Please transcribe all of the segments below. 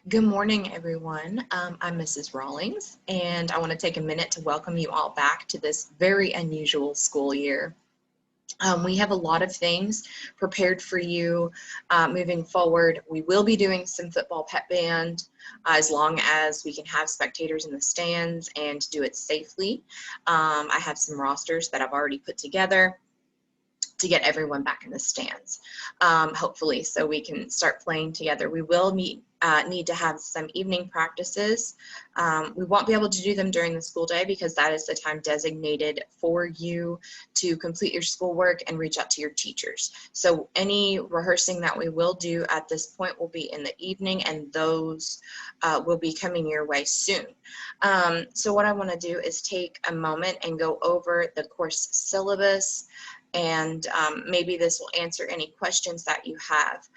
Good morning, everyone. I'm Mrs. Rawlings, and I want to take a minute to welcome you all back to this very unusual school year. We have a lot of things prepared for you moving forward. We will be doing some football pep band as long as we can have spectators in the stands and do it safely. I have some rosters that I've already put together to get everyone back in the stands, hopefully, so we can start playing together. We will need to have some evening practices. We won't be able to do them during the school day because that is the time designated for you to complete your schoolwork and reach out to your teachers. So any rehearsing that we will do at this point will be in the evening, and those will be coming your way soon. So what I want to do is take a moment and go over the course syllabus, and maybe this will answer any questions that you have.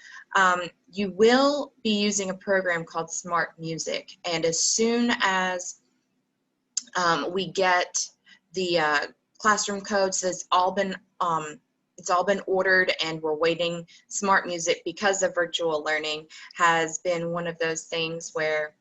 You will be using a program called Smart Music, and as soon as we get the classroom codes, it's all been ordered, and we're waiting. Smart Music, because of virtual learning, has been one of those things where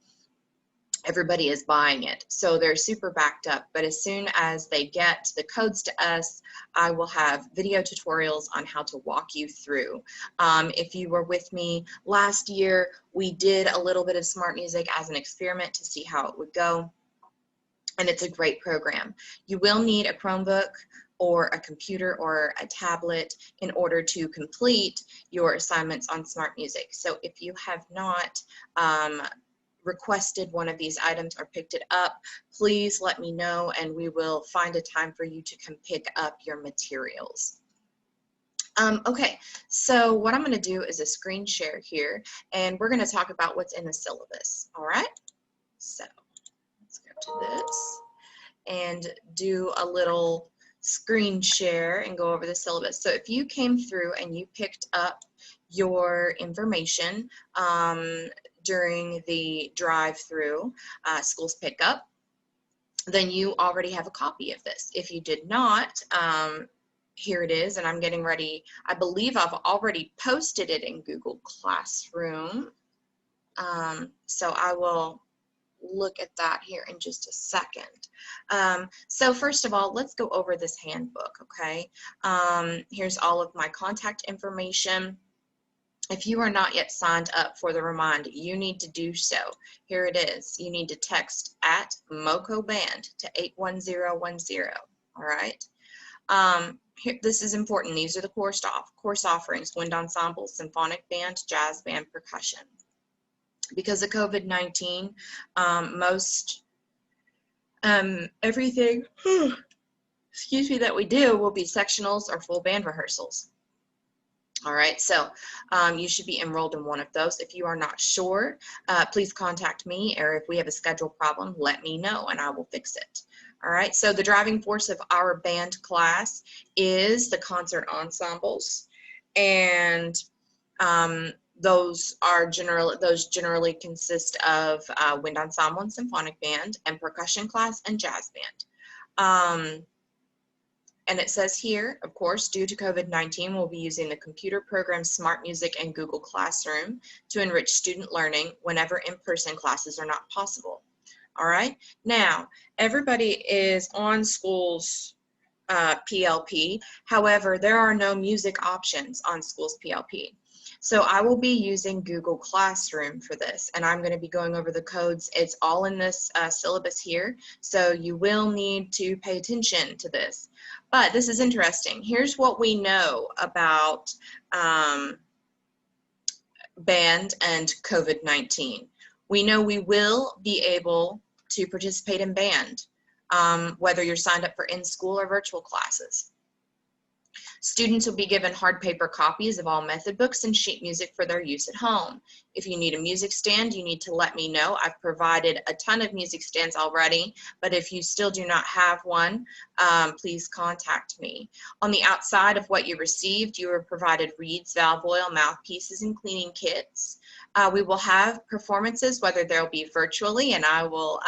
everybody is buying it, so they're super backed up. But as soon as they get the codes to us, I will have video tutorials on how to walk you through. If you were with me last year, we did a little bit of Smart Music as an experiment to see how it would go, and it's a great program. You will need a Chromebook or a computer or a tablet in order to complete your assignments on Smart Music. So if you have not requested one of these items or picked it up, please let me know, and we will find a time for you to come pick up your materials. Okay, so what I'm going to do is a screen share here, and we're going to talk about what's in the syllabus. All right, so let's go to this and do a little screen share and go over the syllabus. So if you came through and you picked up your information during the drive-through schools pickup, then you already have a copy of this. If you did not, here it is, and I'm getting ready. I believe I've already posted it in Google Classroom, so I will look at that here in just a second. So first of all, let's go over this handbook, okay? Here's all of my contact information. If you are not yet signed up for the Remind, you need to do so. Here it is. You need to text at MoCo Band to 81010. All right. This is important. These are the course offerings: wind ensemble, symphonic band, jazz band, percussion. Because of COVID-19, everything, excuse me, that we do will be sectionals or full band rehearsals. All right, so you should be enrolled in one of those. If you are not sure, please contact me, or if we have a schedule problem, let me know and I will fix it. All right, so the driving force of our band class is the concert ensembles, and those generally consist of wind ensemble and symphonic band, and percussion class and jazz band. And it says here, of course, due to COVID-19, we'll be using the computer program Smart Music and Google Classroom to enrich student learning whenever in-person classes are not possible. All right, now everybody is on school's PLP. However, there are no music options on school's PLP. So I will be using Google Classroom for this, and I'm going to be going over the codes. It's all in this syllabus here, so you will need to pay attention to this. But this is interesting. Here's what we know about band and COVID-19. We know we will be able to participate in band, whether you're signed up for in-school or virtual classes. Students will be given hard paper copies of all method books and sheet music for their use at home. If you need a music stand, you need to let me know. I've provided a ton of music stands already, but if you still do not have one, please contact me. On the outside of what you received, you were provided reeds, valve oil, mouthpieces, and cleaning kits. We will have performances, whether they'll be virtually, and I will,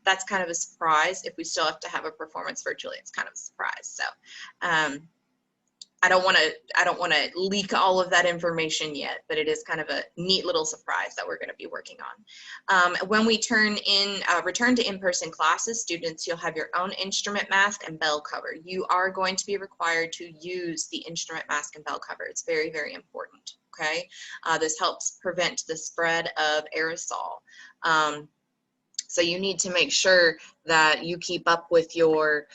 that's kind of a surprise. If we still have to have a performance virtually, it's kind of a surprise. So I don't want to leak all of that information yet, but it is kind of a neat little surprise that we're going to be working on. When we return to in-person classes, students, you'll have your own instrument mask and bell cover. You are going to be required to use the instrument mask and bell cover. It's very, very important. Okay, this helps prevent the spread of aerosol. So you need to make sure that you keep up with your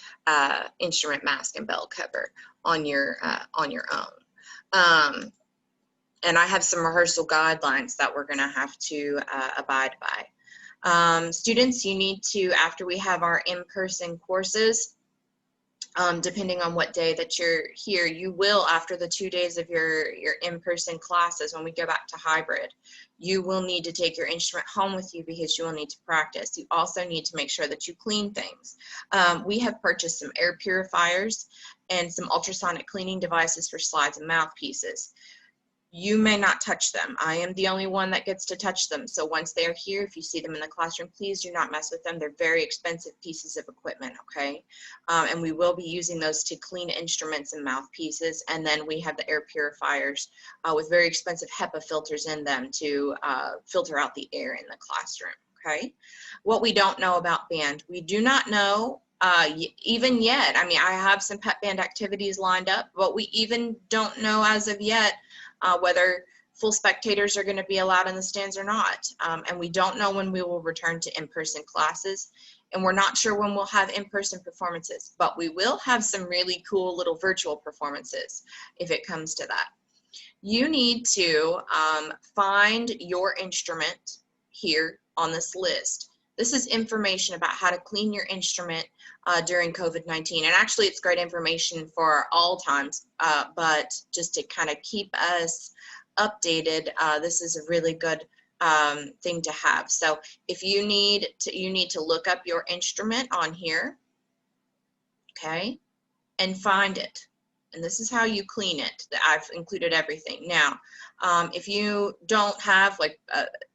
instrument mask and bell cover on your own. And I have some rehearsal guidelines that we're going to have to abide by. Students, you need to, after we have our in-person courses, depending on what day that you're here, you will, after the 2 days of your in-person classes, when we go back to hybrid, you will need to take your instrument home with you because you will need to practice. You also need to make sure that you clean things. We have purchased some air purifiers and some ultrasonic cleaning devices for slides and mouthpieces. You may not touch them. I am the only one that gets to touch them. So once they're here, if you see them in the classroom, please do not mess with them. They're very expensive pieces of equipment, okay? And we will be using those to clean instruments and mouthpieces. And then we have the air purifiers with very expensive HEPA filters in them to filter out the air in the classroom, okay? What we don't know about band, we do not know even yet. I mean, I have some pep band activities lined up, but we even don't know as of yet whether full spectators are going to be allowed in the stands or not. And we don't know when we will return to in-person classes. And we're not sure when we'll have in-person performances, but we will have some really cool little virtual performances if it comes to that. You need to find your instrument here on this list. This is information about how to clean your instrument during COVID-19. And actually, it's great information for all times, but just to kind of keep us updated, this is a really good thing to have. So if you need to look up your instrument on here, okay, and find it. And this is how you clean it. I've included everything. Now, if you don't have like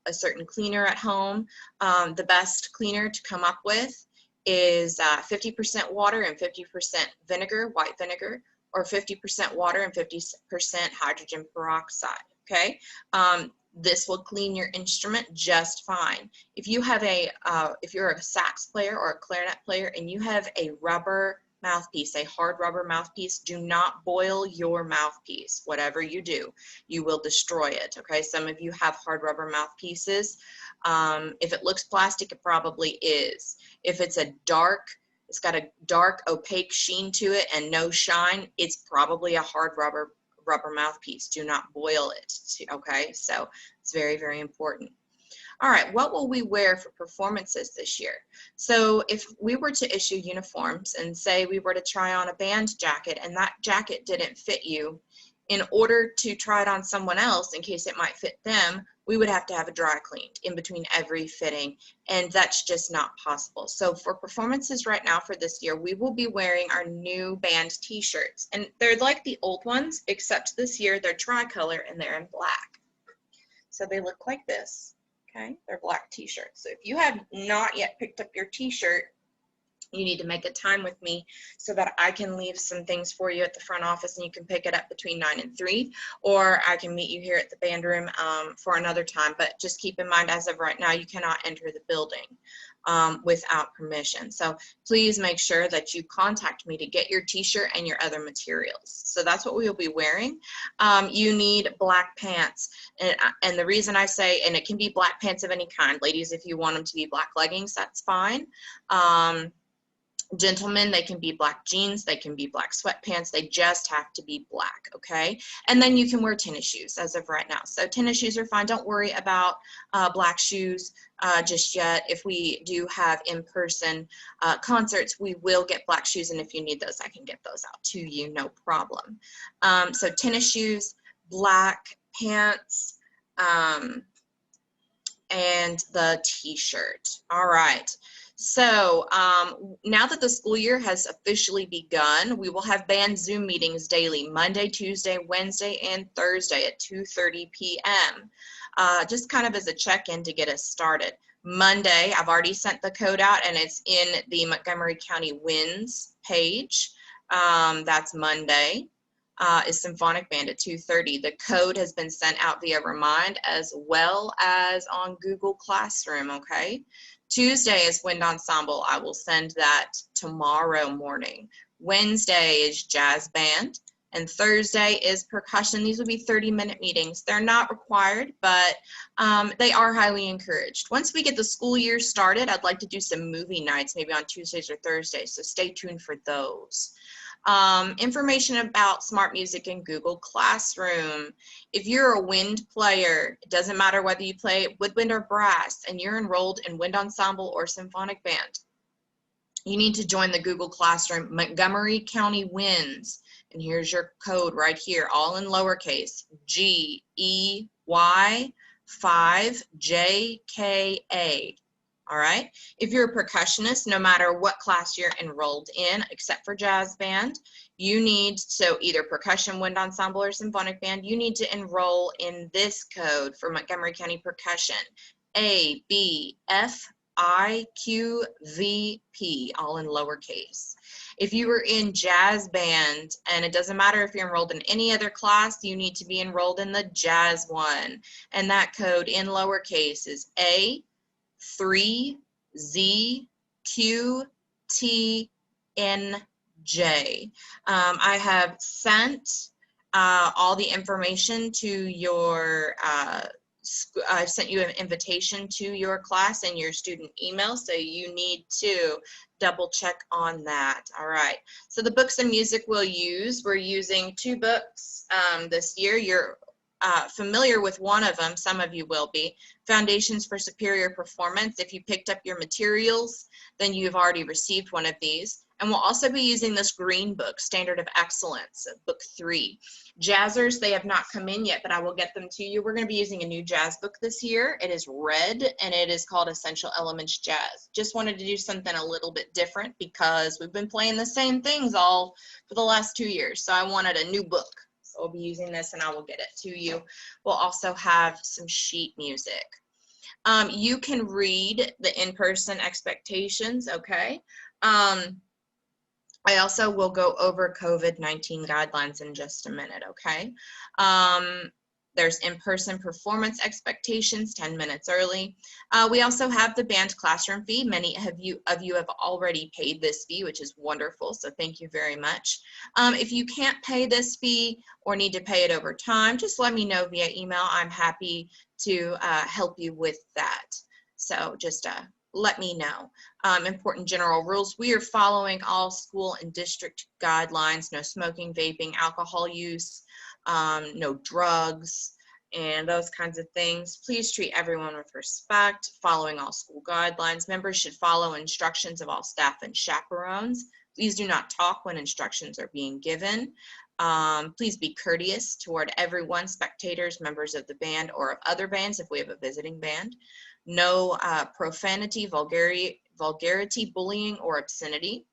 a certain cleaner at home, the best cleaner to come up with is 50% water and 50% vinegar, white vinegar, or 50% water and 50% hydrogen peroxide, okay? This will clean your instrument just fine. If you have if you're a sax player or a clarinet player and you have a rubber mouthpiece, a hard rubber mouthpiece, do not boil your mouthpiece. Whatever you do, you will destroy it, okay? Some of you have hard rubber mouthpieces. If it looks plastic, it probably is. If it's it's got a dark opaque sheen to it and no shine, it's probably a hard rubber mouthpiece. Do not boil it, okay? So it's very, very important. All right, what will we wear for performances this year? So if we were to issue uniforms and say we were to try on a band jacket and that jacket didn't fit you, in order to try it on someone else in case it might fit them, we would have to have it dry cleaned in between every fitting, and that's just not possible. So for performances right now for this year, we will be wearing our new band t-shirts, and they're like the old ones, except this year they're tricolor and they're in black. So they look like this. Okay, they're black t-shirts. So if you have not yet picked up your t-shirt, you need to make a time with me so that I can leave some things for you at the front office and you can pick it up between 9 and 3, or I can meet you here at the band room for another time. But just keep in mind, as of right now, you cannot enter the building without permission. So please make sure that you contact me to get your t-shirt and your other materials. So that's what we will be wearing. You need black pants. And the reason I say, and it can be black pants of any kind. Ladies, if you want them to be black leggings, that's fine. Gentlemen, they can be black jeans, they can be black sweatpants, they just have to be black, okay? And then you can wear tennis shoes as of right now. So tennis shoes are fine. Don't worry about black shoes just yet. If we do have in-person concerts, we will get black shoes, and if you need those, I can get those out to you, no problem. So tennis shoes, black pants, and the t-shirt. All right. So now that the school year has officially begun, we will have band Zoom meetings daily, Monday, Tuesday, Wednesday, and Thursday at 2:30 p.m. Just kind of as a check-in to get us started. Monday, I've already sent the code out, and it's in the Montgomery County Wins page. That's Monday. is symphonic band at 2:30. The code has been sent out via Remind as well as on Google Classroom, okay? Tuesday is wind ensemble. I will send that tomorrow morning. Wednesday is jazz band. And Thursday is percussion. These will be 30-minute meetings. They're not required, but they are highly encouraged. Once we get the school year started, I'd like to do some movie nights, maybe on Tuesdays or Thursdays, so stay tuned for those. Information about Smart Music in Google Classroom. If you're a wind player, it doesn't matter whether you play woodwind or brass, and you're enrolled in wind ensemble or symphonic band, you need to join the Google Classroom Montgomery County Winds. And here's your code right here, all in lowercase, GEY5JKA. All right. If you're a percussionist, no matter what class you're enrolled in, except for jazz band, you need, so either percussion, wind ensemble, or symphonic band, you need to enroll in this code for Montgomery County Percussion, ABFIQVP, all in lowercase. If you were in jazz band, and it doesn't matter if you're enrolled in any other class, you need to be enrolled in the jazz one. And that code in lowercase is A3ZQTNJ. I have sent all the information to your I've sent you an invitation to your class and your student email, so you need to double check on that. All right, so the books and music we're using 2 books this year. You're familiar with one of them, some of you will be, Foundations for Superior Performance. If you picked up your materials, then you've already received one of these. And we'll also be using this green book, Standard of Excellence, book 3. Jazzers, they have not come in yet, but I will get them to you. We're going to be using a new jazz book this year. It is red, and it is called Essential Elements Jazz. Just wanted to do something a little bit different because we've been playing the same things all for the last 2 years. So I wanted a new book. So I'll be using this, and I will get it to you. We'll also have some sheet music. You can read the in-person expectations, okay? I also will go over COVID-19 guidelines in just a minute, okay? There's in-person performance expectations 10 minutes early. We also have the band classroom fee. Many of you have already paid this fee, which is wonderful, so thank you very much. If you can't pay this fee or need to pay it over time, just let me know via email. I'm happy to help you with that. So just let me know. Important general rules. We are following all school and district guidelines, no smoking, vaping, alcohol use, no drugs, and those kinds of things. Please treat everyone with respect, following all school guidelines. Members should follow instructions of all staff and chaperones. Please do not talk when instructions are being given. Please be courteous toward everyone, spectators, members of the band, or of other bands if we have a visiting band. No profanity, vulgarity, bullying, or obscenity.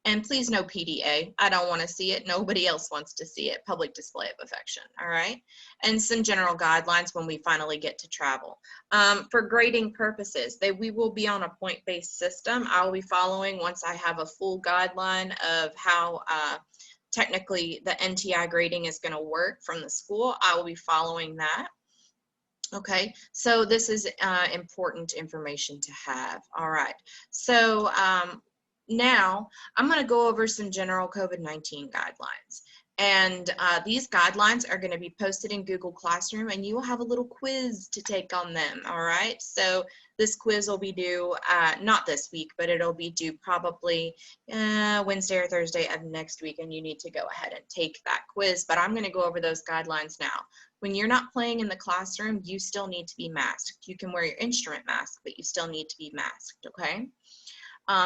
And please no PDA. I don't want to see it. Nobody else wants to see it. Public display of affection, all right? And some general guidelines when we finally get to travel. For grading purposes, we will be on a point-based system. I will be following once I have a full guideline of how technically the NTI grading is going to work from the school. I will be following that. Okay, so this is important information to have. All right, so now I'm going to go over some general COVID-19 guidelines. And these guidelines are going to be posted in Google Classroom, and you will have a little quiz to take on them, all right? So this quiz will be due, not this week, but it'll be due probably Wednesday or Thursday of next week, and you need to go ahead and take that quiz. But I'm going to go over those guidelines now. When you're not playing in the classroom, you still need to be masked. You can wear your instrument mask, but you still need to be masked, okay?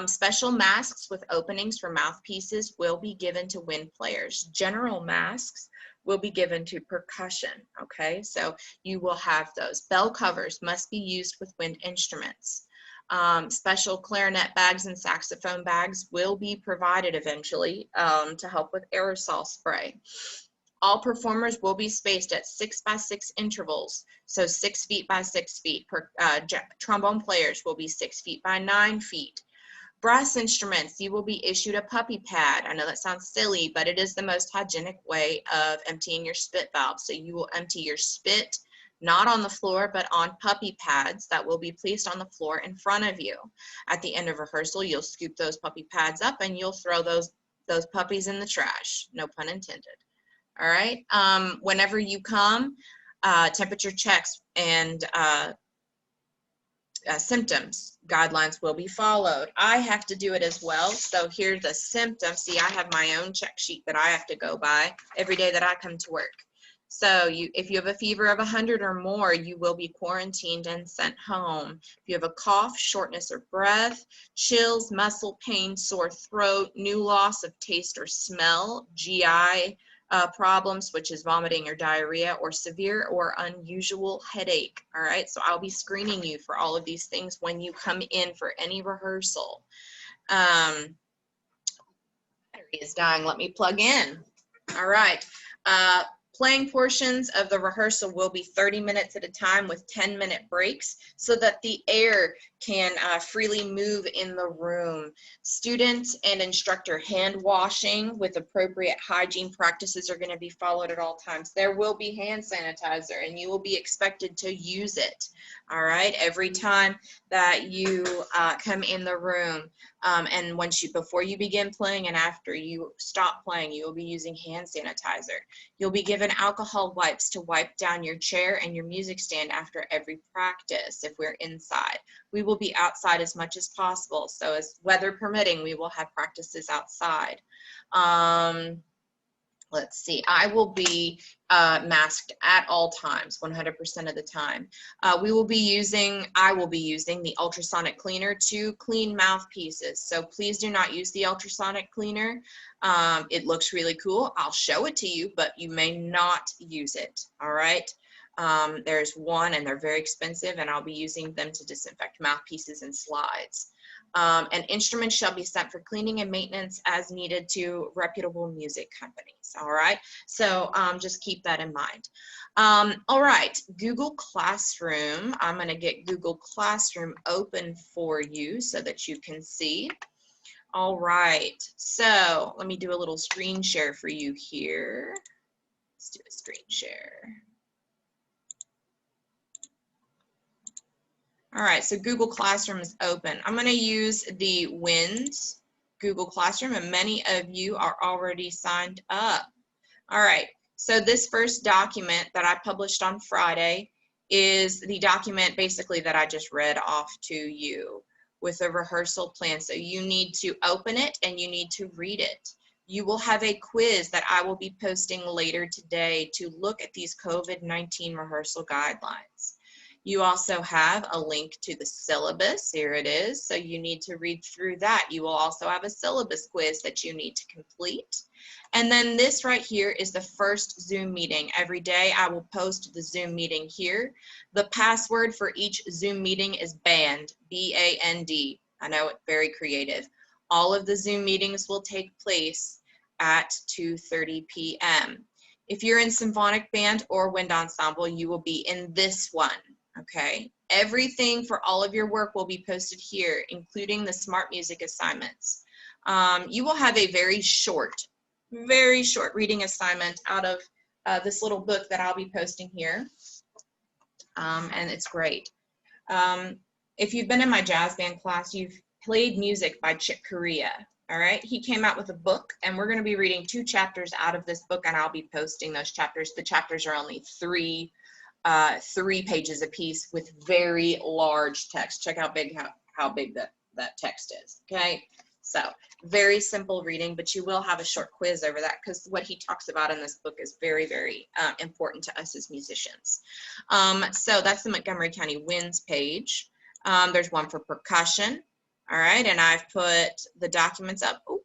Special masks with openings for mouthpieces will be given to wind players. General masks will be given to percussion, okay? So you will have those. Bell covers must be used with wind instruments. Special clarinet bags and saxophone bags will be provided eventually to help with aerosol spray. All performers will be spaced at 6 by 6 intervals, so 6 feet by 6 feet. Trombone players will be 6 feet by 9 feet. Brass instruments, you will be issued a puppy pad. I know that sounds silly, but it is the most hygienic way of emptying your spit valve. So you will empty your spit not on the floor, but on puppy pads that will be placed on the floor in front of you. At the end of rehearsal, you'll scoop those puppy pads up and you'll throw those puppies in the trash. No pun intended. All right. Whenever you come, temperature checks and symptoms guidelines will be followed. I have to do it as well. So here's the symptoms. See, I have my own check sheet that I have to go by every day that I come to work. So if you have a fever of 100 or more, you will be quarantined and sent home. If you have a cough, shortness of breath, chills, muscle pain, sore throat, new loss of taste or smell, GI problems, which is vomiting or diarrhea, or severe or unusual headache. All right, so I'll be screening you for all of these things when you come in for any rehearsal. Battery is dying. Let me plug in. All right. Playing portions of the rehearsal will be 30 minutes at a time with 10-minute breaks so that the air can freely move in the room. Student and instructor hand washing with appropriate hygiene practices are going to be followed at all times. There will be hand sanitizer and you will be expected to use it. All right, every time that you come in the room, and before you begin playing and after you stop playing, you will be using hand sanitizer. You'll be given alcohol wipes to wipe down your chair and your music stand after every practice if we're inside. We will be outside as much as possible. So as weather permitting, we will have practices outside. Let's see, I will be masked at all times, 100% of the time. I will be using the ultrasonic cleaner to clean mouthpieces. So please do not use the ultrasonic cleaner. It looks really cool. I'll show it to you, but you may not use it, all right? There's one and they're very expensive and I'll be using them to disinfect mouthpieces and slides. And instruments shall be sent for cleaning and maintenance as needed to reputable music companies. All right, so just keep that in mind. All right, Google Classroom. I'm going to get Google Classroom open for you so that you can see. All right, so let me do a little screen share for you here. Let's do a screen share. All right, so Google Classroom is open. I'm going to use the WINS Google Classroom, and many of you are already signed up. All right, so this first document that I published on Friday is the document basically that I just read off to you with a rehearsal plan. So you need to open it and you need to read it. You will have a quiz that I will be posting later today to look at these COVID-19 rehearsal guidelines. You also have a link to the syllabus. Here it is. So you need to read through that. You will also have a syllabus quiz that you need to complete. And then this right here is the first Zoom meeting. Every day I will post the Zoom meeting here. The password for each Zoom meeting is BAND, B-A-N-D. I know it's very creative. All of the Zoom meetings will take place at 2:30 p.m. If you're in symphonic band or wind ensemble, you will be in this one. Okay, everything for all of your work will be posted here, including the smart music assignments. You will have a very short reading assignment out of this little book that I'll be posting here, and it's great. If you've been in my jazz band class, you've played music by Chick Corea. All right, he came out with a book, and we're going to be reading 2 chapters out of this book, and I'll be posting those chapters. The chapters are only 3 pages a piece with very large text. Check out how big that text is. Okay, so very simple reading, but you will have a short quiz over that because what he talks about in this book is very, very important to us as musicians. So that's the Montgomery County WINS page. There's one for percussion. All right, and I've put the documents up. Ooh.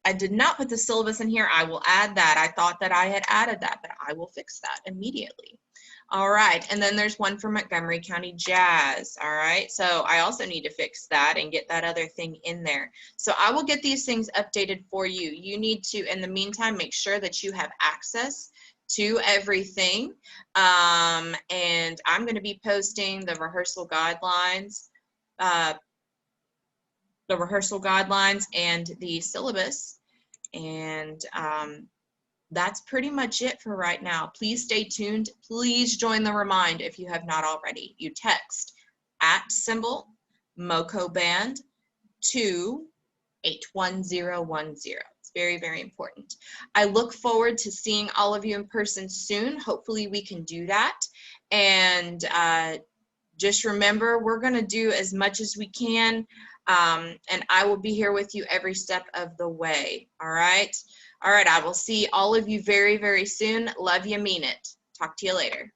I did not put the syllabus in here. I will add that. I thought that I had added that, but I will fix that immediately. All right, and then there's one for Montgomery County Jazz. All right, so I also need to fix that and get that other thing in there. So I will get these things updated for you. You need to, in the meantime, make sure that you have access to everything. And I'm going to be posting the rehearsal guidelines the rehearsal guidelines and the syllabus. And that's pretty much it for right now. Please stay tuned. Please join the Remind if you have not already. You text @ MoCo Band to 81010. It's very, very important. I look forward to seeing all of you in person soon. Hopefully we can do that. And just remember, we're going to do as much as we can, and I will be here with you every step of the way. All right? All right, I will see all of you very, very soon. Love you, mean it. Talk to you later.